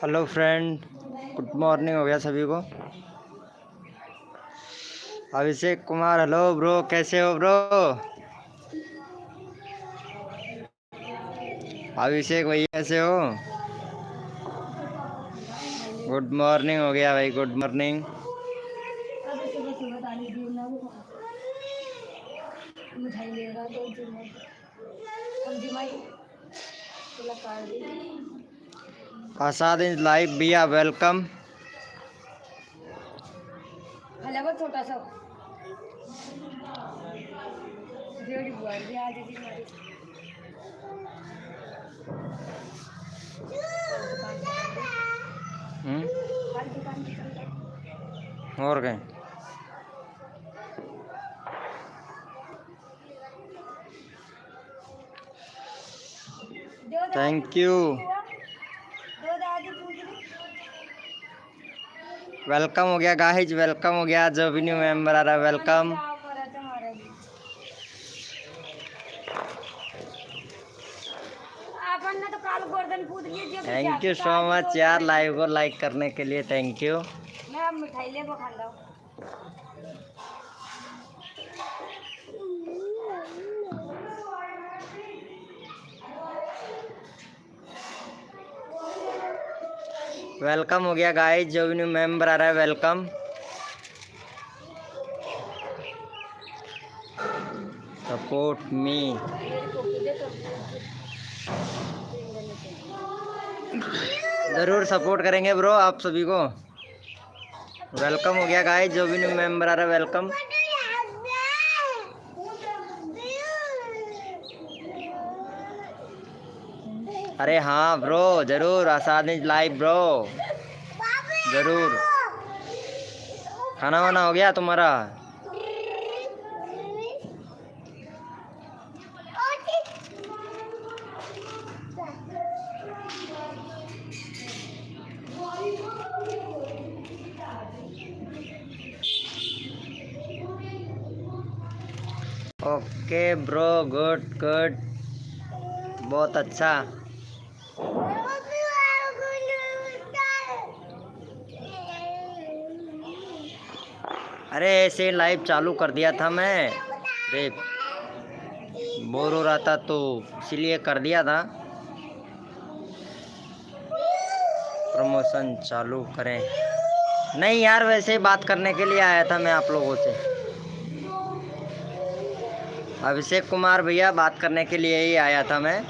Hello friend, good morning हो गया सभी को। अभिषेक कुमार, हेलो ब्रो, कैसे हो ब्रो? अभिषेक भैया कैसे हो? गुड मॉर्निंग हो गया भाई, good morning. Asad is live भैया, वेलकम। छोटा सा और गए। Thank you. वेलकम हो गया गाइज, वेलकम हो गया। जो भी न्यू मेंबर आ रहा है, welcome. Thank you so much यार, लाइव को लाइक करने के लिए थैंक यू। मैं अब मिठाई ले को खांदा हूं। वेलकम हो गया गाइज, जो भी न्यू मेंबर आ रहा है, वेलकम। Support me. ज़रूर सपोर्ट करेंगे ब्रो आप सभी को। वेलकम हो गया गाइस, जो भी न्यू मेंबर आ रहा है, वेलकम। अरे हाँ ब्रो, ज़रूर। आसाद इज लाइव ब्रो, ज़रूर। खाना वाना हो गया तुम्हारा? ओके ब्रो, गुड गुड, बहुत अच्छा। अरे ऐसे लाइव चालू कर दिया था मैं, अरे बोर हो रहा था तो इसीलिए कर दिया था। प्रमोशन चालू करें? नहीं यार, वैसे ही बात करने के लिए आया था मैं आप लोगों से। अभिषेक कुमार भैया, बात करने के लिए ही आया था मैं।